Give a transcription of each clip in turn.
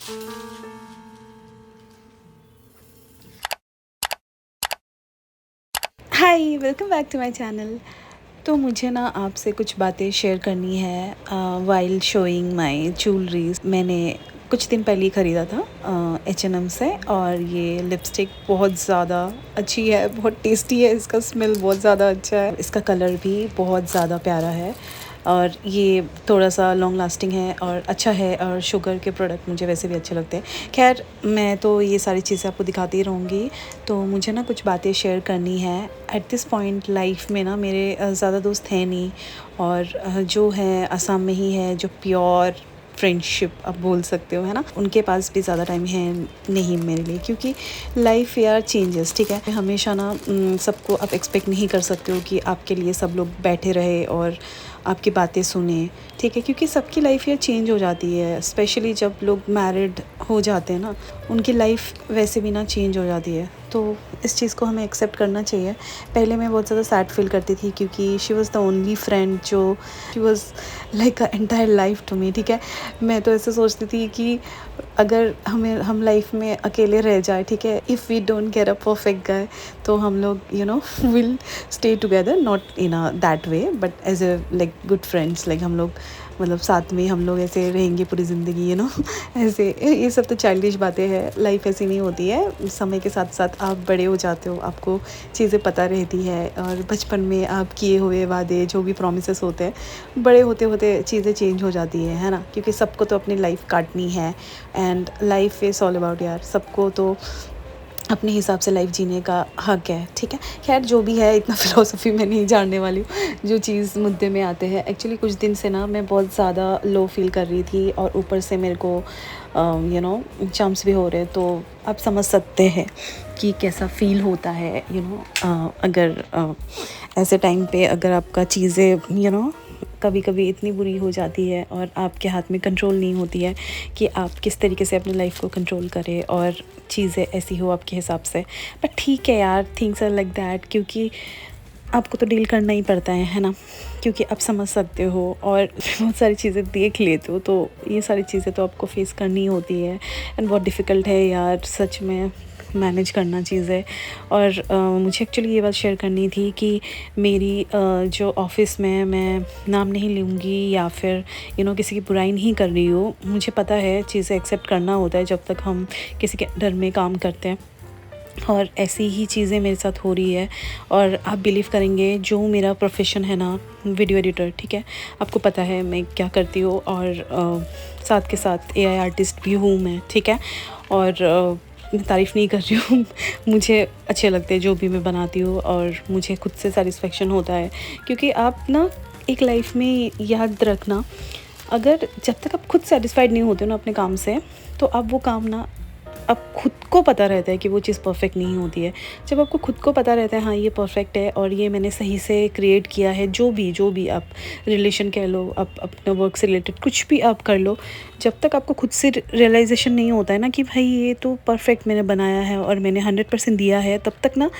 Hi, welcome back to my channel. तो मुझे ना आपसे कुछ बातें शेयर करनी है वाइल शोइंग माय ज्वेलरीज। मैंने कुछ दिन पहले ही ख़रीदा था H&M से, और ये लिपस्टिक बहुत ज़्यादा अच्छी है, बहुत टेस्टी है, इसका स्मेल बहुत ज़्यादा अच्छा है, इसका कलर भी बहुत ज़्यादा प्यारा है, और ये थोड़ा सा लॉन्ग लास्टिंग है और अच्छा है, और शुगर के प्रोडक्ट मुझे वैसे भी अच्छे लगते हैं। खैर, मैं तो ये सारी चीज़ें आपको दिखाती रहूँगी। तो मुझे ना कुछ बातें शेयर करनी है। एट दिस पॉइंट लाइफ में ना मेरे ज़्यादा दोस्त हैं नहीं, और जो है असम में ही है, जो प्योर फ्रेंडशिप आप बोल सकते हो, है ना, उनके पास भी ज़्यादा टाइम है नहीं मेरे लिए, क्योंकि लाइफ यार चेंजेस, ठीक है। हमेशा ना सबको आप एक्सपेक्ट नहीं कर सकते हो कि आपके लिए सब लोग बैठे रहे और आपकी बातें सुने, ठीक है, क्योंकि सबकी लाइफ यार चेंज हो जाती है। स्पेशली जब लोग मैरिड हो जाते हैं ना, उनकी लाइफ वैसे भी ना चेंज हो जाती है। तो इस चीज़ को हमें एक्सेप्ट करना चाहिए। पहले मैं बहुत ज़्यादा सैड फील करती थी, क्योंकि she was the only friend जो she was like a entire life to me, ठीक है। मैं तो ऐसे सोचती थी कि अगर हम लाइफ में अकेले रह जाए, ठीक है, if we don't get a perfect guy, तो हम लोग will stay together, not in a that way, but as a like good friends, like हम लोग मतलब साथ में हम लोग ऐसे रहेंगे पूरी ज़िंदगी, ऐसे। ये सब तो चाइल्डिश बातें हैं, लाइफ ऐसी नहीं होती है। समय के साथ साथ आप बड़े हो जाते हो, आपको चीज़ें पता रहती है, और बचपन में आप किए हुए वादे, जो भी प्रॉमिसेस होते हैं, बड़े होते होते चीज़ें चेंज हो जाती है ना, क्योंकि सबको तो अपनी लाइफ काटनी है, and life is all about यार, सबको तो अपने हिसाब से लाइफ जीने का हक है, ठीक है। खैर, जो भी है, इतना फ़िलॉसफी मैं नहीं जानने वाली हूँ। जो चीज़ मुद्दे में आते हैं, एक्चुअली कुछ दिन से ना मैं बहुत ज़्यादा लो फील कर रही थी, और ऊपर से मेरे को जम्स भी हो रहे, तो आप समझ सकते हैं कि कैसा फ़ील होता है, अगर ऐसे टाइम पे अगर आपका चीज़ें कभी कभी इतनी बुरी हो जाती है, और आपके हाथ में कंट्रोल नहीं होती है कि आप किस तरीके से अपनी लाइफ को कंट्रोल करें, और चीज़ें ऐसी हो आपके हिसाब से। बट ठीक है यार, थिंग्स आर लाइक दैट, क्योंकि आपको तो डील करना ही पड़ता है ना, क्योंकि आप समझ सकते हो और बहुत सारी चीज़ें देख लेते हो, तो ये सारी चीज़ें तो आपको फेस करनी होती है, एंड बहुत डिफ़िकल्ट है यार, सच में मैनेज करना चीज़ें। और मुझे एक्चुअली ये बात शेयर करनी थी कि मेरी जो ऑफ़िस में, मैं नाम नहीं लूँगी या फिर किसी की बुराई नहीं कर रही हूँ, मुझे पता है चीज़ें एक्सेप्ट करना होता है जब तक हम किसी के डर में काम करते हैं, और ऐसी ही चीज़ें मेरे साथ हो रही है। और आप बिलीव करेंगे, जो मेरा प्रोफेशन है ना, वीडियो एडिटर, ठीक है, आपको पता है मैं क्या करती हूँ, और साथ के साथ AI आर्टिस्ट भी हूँ मैं, ठीक है। और मैं तारीफ़ नहीं कर रही हूँ मुझे अच्छे लगते हैं जो भी मैं बनाती हूँ, और मुझे खुद से सेटिस्फेक्शन होता है, क्योंकि आप ना एक लाइफ में याद रखना, अगर जब तक आप खुद सेटिस्फाइड नहीं होते हो ना अपने काम से, तो आप वो काम ना, अब खुद को पता रहता है कि वो चीज़ परफेक्ट नहीं होती है। जब आपको खुद को पता रहता है, हाँ ये परफेक्ट है, और ये मैंने सही से क्रिएट किया है, जो भी आप रिलेशन कह लो, आप अपने वर्क से रिलेटेड कुछ भी आप कर लो, जब तक आपको खुद से रियलाइजेशन नहीं होता है ना कि भाई ये तो परफेक्ट मैंने बनाया है और मैंने 100% दिया है, तब तक ना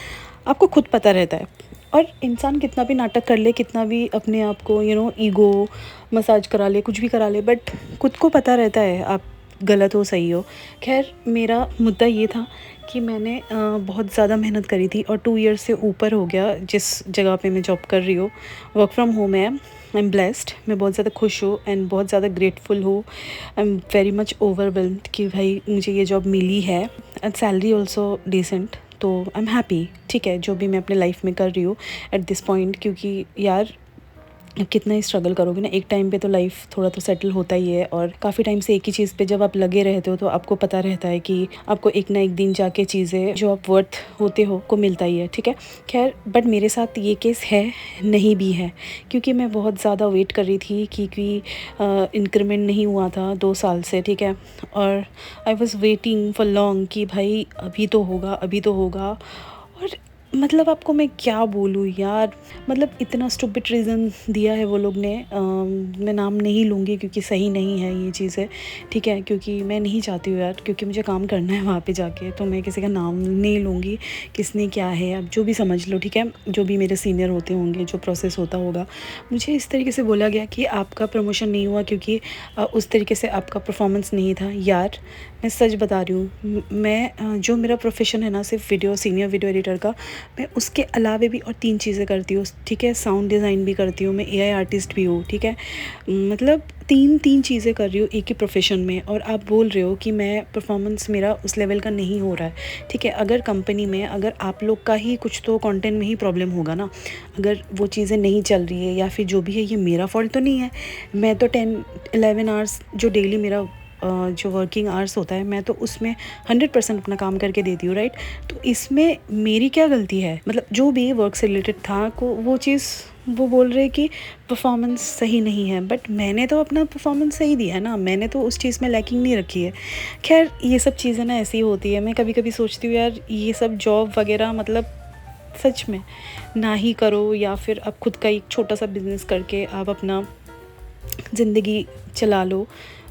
आपको खुद पता रहता है। और इंसान कितना भी नाटक कर ले, कितना भी अपने आप को ईगो मसाज करा ले, कुछ भी करा ले, बट खुद को पता रहता है आप गलत हो सही हो। खैर, मेरा मुद्दा ये था कि मैंने बहुत ज़्यादा मेहनत करी थी, और 2 ईयर्स से ऊपर हो गया जिस जगह पे मैं जॉब कर रही हूँ। वर्क फ्रॉम होम है, आई एम ब्लेस्ड, मैं बहुत ज़्यादा खुश हूँ एंड बहुत ज़्यादा ग्रेटफुल हूँ। I am very much overwhelmed कि भाई मुझे ये जॉब मिली है, एंड सैलरी ऑल्सो डिसेंट, तो आई एम हैप्पी, ठीक है, जो भी मैं अपने लाइफ में कर रही हूँ एट दिस पॉइंट। क्योंकि यार, अब कितना ही स्ट्रगल करोगे ना, एक टाइम पे तो लाइफ थोड़ा तो सेटल होता ही है, और काफ़ी टाइम से एक ही चीज़ पे जब आप लगे रहते हो, तो आपको पता रहता है कि आपको एक ना एक दिन जाके चीज़ें जो आप वर्थ होते हो को मिलता ही है, ठीक है। खैर, बट मेरे साथ ये केस है नहीं भी है, क्योंकि मैं बहुत ज़्यादा वेट कर रही थी, क्योंकि इंक्रीमेंट नहीं हुआ था 2 साल से, ठीक है, और I was waiting for long कि भाई अभी तो होगा, अभी तो होगा। और मतलब आपको मैं क्या बोलूँ यार, मतलब इतना स्टूपिड रीज़न दिया है वो लोग ने। मैं नाम नहीं लूँगी क्योंकि सही नहीं है ये चीज़ें, ठीक है? क्योंकि मैं नहीं चाहती हूँ यार, क्योंकि मुझे काम करना है वहाँ पे जाके, तो मैं किसी का नाम नहीं लूँगी, किसने क्या है, अब जो भी समझ लो, ठीक है? जो भी मेरे सीनियर होते होंगे, जो प्रोसेस होता होगा। मुझे इस तरीके से बोला गया कि आपका प्रमोशन नहीं हुआ क्योंकि उस तरीके से आपका परफॉर्मेंस नहीं था। यार, मैं सच बता रही हूँ, मैं जो मेरा प्रोफेशन है ना, सिर्फ सीनियर वीडियो एडिटर का, मैं उसके अलावा भी और 3 चीज़ें करती हूँ, ठीक है? साउंड डिज़ाइन भी करती हूँ, मैं एआई आर्टिस्ट भी हूँ, ठीक है? मतलब 3 चीज़ें कर रही हूँ एक ही प्रोफेशन में, और आप बोल रहे हो कि मैं परफॉर्मेंस मेरा उस लेवल का नहीं हो रहा है, ठीक है? अगर कंपनी में, अगर आप लोग का ही कुछ तो कंटेंट में ही प्रॉब्लम होगा ना, अगर वो चीज़ें नहीं चल रही है या फिर जो भी है, ये मेरा फ़ॉल्ट तो नहीं है। मैं तो 10-11 आवर्स जो डेली मेरा जो वर्किंग आवर्स होता है, मैं तो उसमें 100% अपना काम करके देती हूँ, राइट? तो इसमें मेरी क्या गलती है? मतलब जो भी वर्क से रिलेटेड था को वो चीज़, वो बोल रहे कि परफॉर्मेंस सही नहीं है, बट मैंने तो अपना परफॉर्मेंस सही दिया है ना, मैंने तो उस चीज़ में लैकिंग नहीं रखी है। खैर, ये सब चीज़ें ना ऐसी होती है। मैं कभी कभी सोचती हूँ यार, ये सब जॉब वगैरह मतलब सच में ना ही करो, या फिर आप खुद का एक छोटा सा बिजनेस करके आप अपना ज़िंदगी चला लो।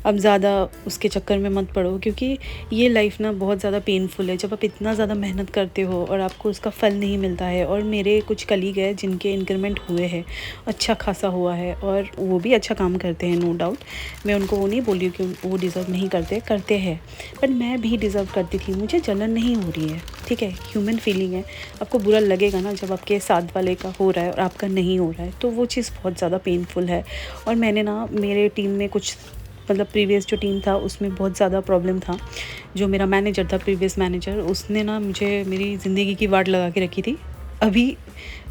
अब ज़्यादा उसके चक्कर में मत पड़ो, क्योंकि ये लाइफ ना बहुत ज़्यादा पेनफुल है। जब आप इतना ज़्यादा मेहनत करते हो और आपको उसका फल नहीं मिलता है, और मेरे कुछ कलीग हैं जिनके इंक्रीमेंट हुए हैं, अच्छा खासा हुआ है, और वो भी अच्छा काम करते हैं, नो डाउट। मैं उनको वो नहीं बोल रही हूँ कि वो डिज़र्व नहीं करते, करते हैं, बट मैं भी डिज़र्व करती थी। मुझे जलन नहीं हो रही है, ठीक है? ह्यूमन फीलिंग है। आपको बुरा लगेगा ना जब आपके साथ वाले का हो रहा है और आपका नहीं हो रहा है, तो वो चीज़ बहुत ज़्यादा पेनफुल है। और मैंने ना, मेरे टीम में कुछ, मतलब प्रीवियस जो टीम था उसमें बहुत ज़्यादा प्रॉब्लम था। जो मेरा मैनेजर था, प्रीवियस मैनेजर, उसने ना मुझे मेरी ज़िंदगी की वाट लगा के रखी थी। अभी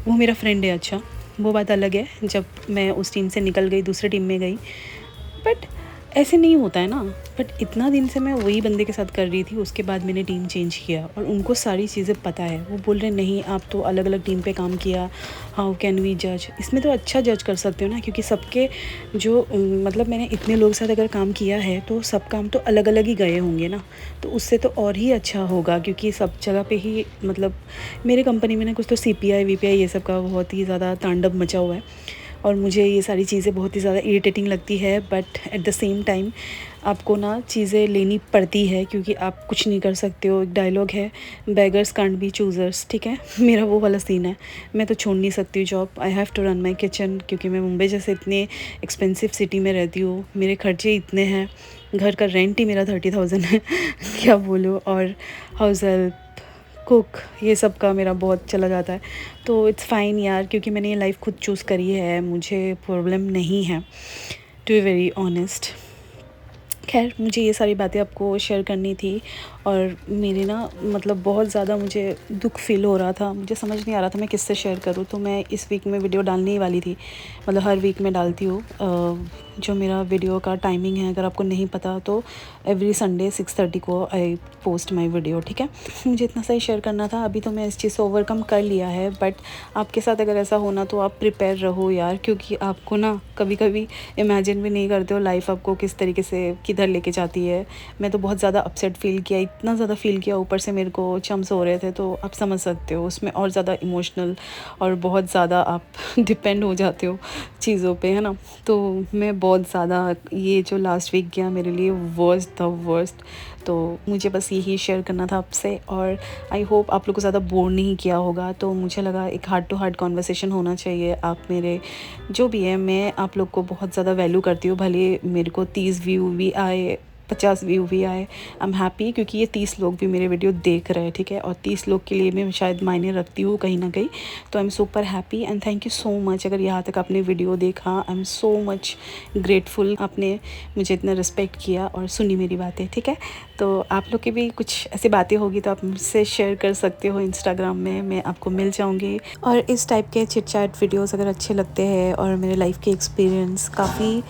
वो मेरा फ्रेंड है, अच्छा, वो बात अलग है। जब मैं उस टीम से निकल गई, दूसरी टीम में गई, बट ऐसे नहीं होता है ना। बट इतना दिन से मैं वही बंदे के साथ कर रही थी, उसके बाद मैंने टीम चेंज किया, और उनको सारी चीज़ें पता है। वो बोल रहे नहीं, आप तो अलग अलग टीम पे काम किया, हाउ कैन वी जज? इसमें तो अच्छा जज कर सकते हो ना, क्योंकि सबके जो मतलब मैंने इतने लोगों के साथ अगर काम किया है, तो सब काम तो अलग अलग ही गए होंगे ना, तो उससे तो और ही अच्छा होगा, क्योंकि सब जगह पे ही, मतलब मेरे कंपनी में ना कुछ तो सीपीआई वीपीआई ये सब का बहुत ही ज़्यादा तांडव मचा हुआ है, और मुझे ये सारी चीज़ें बहुत ही ज़्यादा इरिटेटिंग लगती है। But at the same time आपको ना चीज़ें लेनी पड़ती है, क्योंकि आप कुछ नहीं कर सकते हो। एक डायलॉग है, बेगर्स कांट बी चूज़र्स, ठीक है? मेरा वो वाला सीन है। मैं तो छोड़ नहीं सकती हूँ job, I have to run my kitchen, क्योंकि मैं मुंबई जैसे इतने एक्सपेंसिव सिटी में रहती हूँ, मेरे खर्चे इतने हैं, घर का रेंट ही मेरा 30,000 है क्या बोलूँ, और हाउस हेल्प, कुक, ये सब का मेरा बहुत चला जाता है। तो इट्स फ़ाइन यार, क्योंकि मैंने ये लाइफ खुद चूज़ करी है, मुझे प्रॉब्लम नहीं है, टू बी वेरी ऑनेस्ट। खैर, मुझे ये सारी बातें आपको शेयर करनी थी, और मेरी ना, मतलब बहुत ज़्यादा मुझे दुख फ़ील हो रहा था, मुझे समझ नहीं आ रहा था मैं किससे शेयर करूँ। तो मैं इस वीक में वीडियो डालने ही वाली थी, मतलब हर वीक में डालती हूँ। जो मेरा वीडियो का टाइमिंग है, अगर आपको नहीं पता, तो एवरी संडे 6:30 को आई पोस्ट माई वीडियो, ठीक है? मुझे इतना सही शेयर करना था। अभी तो मैं इस चीज़ से ओवरकम कर लिया है, बट आपके साथ अगर ऐसा होना, तो आप प्रिपेयर रहो यार, क्योंकि आपको ना कभी कभी इमेजिन भी नहीं करते हो लाइफ आपको किस तरीके से किधर लेके जाती है। मैं तो बहुत ज़्यादा अपसेट फ़ील किया, इतना ज़्यादा फ़ील किया, ऊपर से मेरे को चम्स हो रहे थे, तो आप समझ सकते हो उसमें और ज़्यादा इमोशनल, और बहुत ज़्यादा आप डिपेंड हो जाते हो चीज़ों पे, है ना? तो मैं बहुत ज़्यादा, ये जो लास्ट वीक गया मेरे लिए वर्स्ट था, वर्स्ट। तो मुझे बस यही शेयर करना था आपसे, और आई होप आप लोग को ज़्यादा बोर नहीं किया होगा। तो मुझे लगा एक हार्ट टू हार्ट कॉन्वर्सेशन होना चाहिए। आप मेरे जो भी है, मैं आप लोग को बहुत ज़्यादा वैल्यू करती हूँ, भले मेरे को 30 व्यू भी आए, 50 व्यू भी आए, आई एम हैप्पी, क्योंकि ये 30 लोग भी मेरे वीडियो देख रहे हैं, ठीक है? और 30 लोग के लिए मैं शायद मायने रखती हूँ कहीं ना कहीं। तो I am super happy, and thank you so much. अगर यहाँ तक आपने वीडियो देखा, I am so much grateful, आपने मुझे इतना रिस्पेक्ट किया और सुनी मेरी बातें, ठीक है? तो आप लोग की भी कुछ ऐसी बातें होगी तो आप मुझसे शेयर कर सकते हो इंस्टाग्राम में, मैं आपको मिल जाऊँगी। और इस टाइप के चिट चैट वीडियोज़ अगर अच्छे लगते हैं, और मेरे लाइफ के एक्सपीरियंस, काफ़ी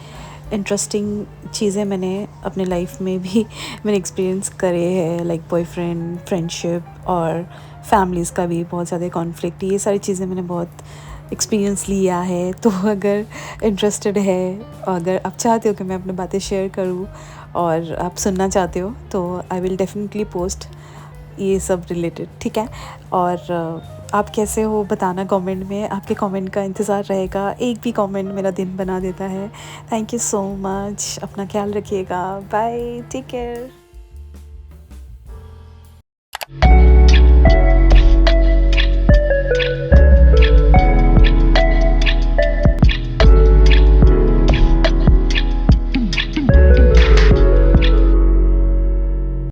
इंटरेस्टिंग चीज़ें मैंने अपने लाइफ में भी मैंने एक्सपीरियंस करे हैं, लाइक बॉयफ्रेंड, फ्रेंडशिप, और फैमिलीज़ का भी बहुत ज़्यादा कॉन्फ्लिक्ट, ये सारी चीज़ें मैंने बहुत एक्सपीरियंस लिया है। तो अगर इंटरेस्टेड है, अगर आप चाहते हो कि मैं अपनी बातें शेयर करूं, और आप सुनना चाहते हो, तो आई विल डेफिनेटली पोस्ट ये सब रिलेटेड, ठीक है? और आप कैसे हो बताना कमेंट में, आपके कमेंट का इंतज़ार रहेगा। एक भी कमेंट मेरा दिन बना देता है। थैंक यू सो मच, अपना ख्याल रखिएगा। Bye, take care.